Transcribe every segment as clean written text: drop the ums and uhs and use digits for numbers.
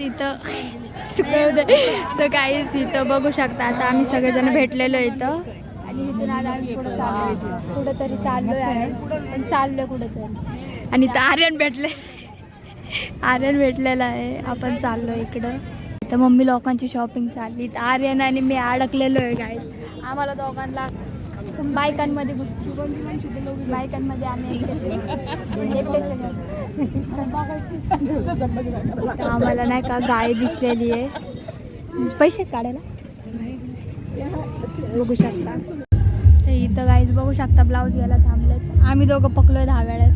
इथं तर काहीच इथं बघू शकता. आता आम्ही सगळेजण भेटलेलो इथं आणि इथून आता आम्ही पुढे चाललो, कुठेतरी चाललोय आहे, पण चाललोय कुठेतरी. आणि इथं आर्यन भेटलेला आहे. आपण चाललो इकडं. तर मम्मी लोकांची शॉपिंग चालली. तर आर्यन आणि मी अडकलेलो आहे गाईस. आम्हाला दोघांना बायकांमध्ये बायकांमध्ये आम्ही आम्हाला नाही का गाय दिसलेली आहे. पैसे काढायला बघू शकता. तर इथं गाईज बघू शकता ब्लाऊज घ्यायला थांबलेत. आम्ही दोघं पकलोय 10 वेळेस.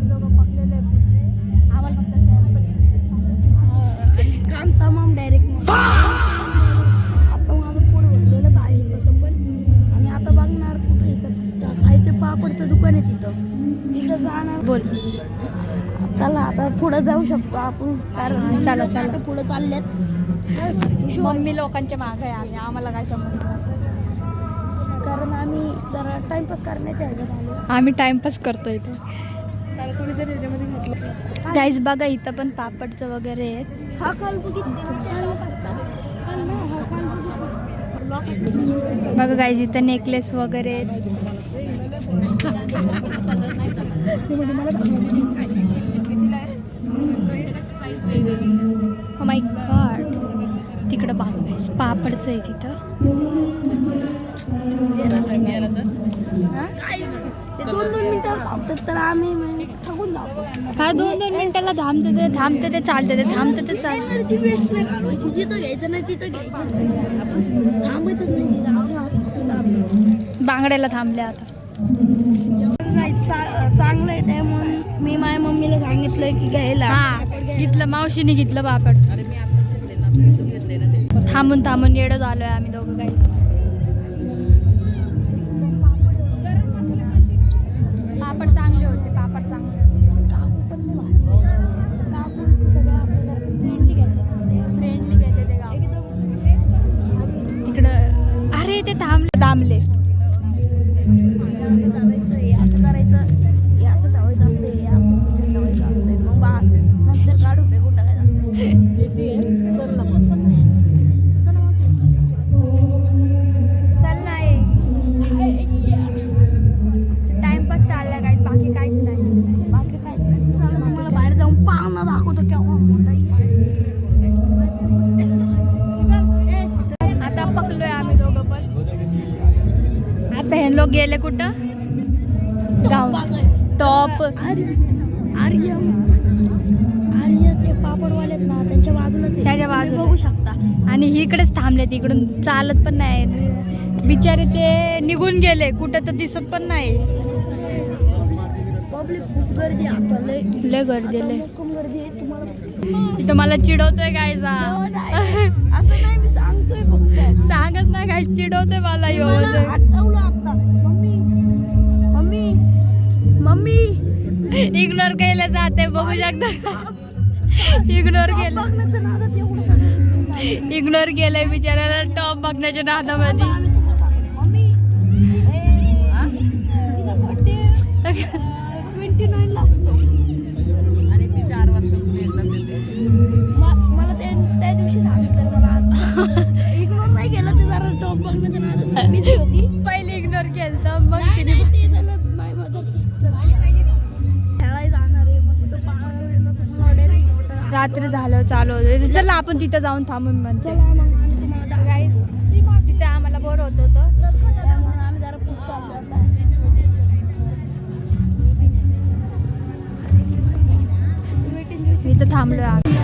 दोघं पकलेलो आहे. आम्हाला फक्त काम तमाम डायरेक्ट आता माझं पोट भरलेलंच आहे तसं पण. आणि आता बघणार कुठं इथं खायचे पापडचं दुकान आहे तिथं जाणार. बोल चला आता पुढे जाऊ शकतो आपण. कारण चला पुढे चालल्यात. मम्मी लोकांच्या मागे आहे आम्ही. आम्हाला काय समजलं कारण आम्ही जरा टाइमपास करण्याचे आहे. आम्ही टाइमपास करतो इथं. गाईज बघा इथं पण पापडचं वगैरे आहेत. बघा गाईज इथं नेकलेस वगैरे आहेत. Oh my God. तिकडं बघा पापडचं आहे तिथं. 2-2 मिनिटाला थांबतात तर आम्ही थकून जातो. काय 2-2 मिनिटाला थांबते ते चालते ते थांबते ते चालते. जिथं घ्यायचं नाही तिथं घ्यायचं. थांबतच नाही. बांगड्याला थांबले आता. चांगलं आहे त्यामुळे मी माझ्या मम्मीला सांगितलंय की घ्यायला. हा घेतलं. मावशीने घेतलं पापड. थांबून येडं झालोय आम्ही दोघं गाईस. पापड चांगले होते. पापड चांगले फ्रेंडली घेते ते गाव. तिकडं अरे ते थांबले. असं करायचं, असं ठेवायचं असते, असं ठेवायचं असते. मग नंतर काढून फेकून टाकायचं असते. चल नाही टाइमपास चालला काय. बाकी काहीच नाही. मला बाहेर जाऊन पाहुणा दाखवतो केव्हा मोठा. आता पकलोय आम्ही दोघं पण. आता हे लोक गेले कुठं जाऊन टॉप. आर्य ते पापडवालेत ना त्याच्या बाजूला बघू शकता. आणि इकडेच थांबले. इकडून चालत पण नाही. बिचारे ते निघून गेले कुठं तर दिसत पण नाही. पब्लिक खूप गर्दी आता. लय गर्दी इथं मला चिडवतोय काय जा. असं नाही मी सांगतोय फक्त. सांगत नाही काय चिडवतोय मला. मम्मी इग्नोर केलं जाते बघू शकता. इग्नोर केलंय बिचाराला टॉप बघण्याच्या नादामध्ये. आणि ती 4 वर्षापूर्वी एकदाच येते. मला त्या दिवशी सांगितलं. मला इग्नोर नाही केलं ते जरा टॉप बघण्याच्या नादात होती. पहिले इग्नोर केलं तर मग रात्री झालं चालू होतं. चला आपण तिथं जाऊन थांबून म्हणतो. तिथे आम्हाला बोर होत होतं त्यामुळे आम्ही जरा खूप चाललो होता. इथं थांबलोय आम्ही.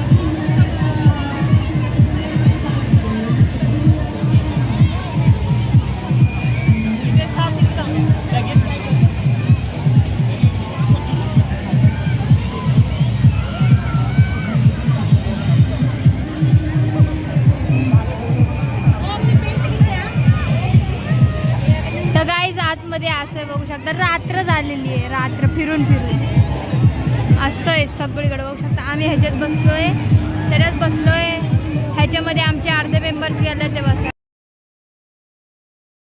आतमध्ये असं बघू शकता. रात्र झालेली आहे. रात्र फिरून असं आहे सगळीकडे बघू शकता. आम्ही ह्याच्यात बसलोय, त्याच्यात बसलोय. ह्याच्यामध्ये आमचे अर्धे मेंबर्स गेले ते बस.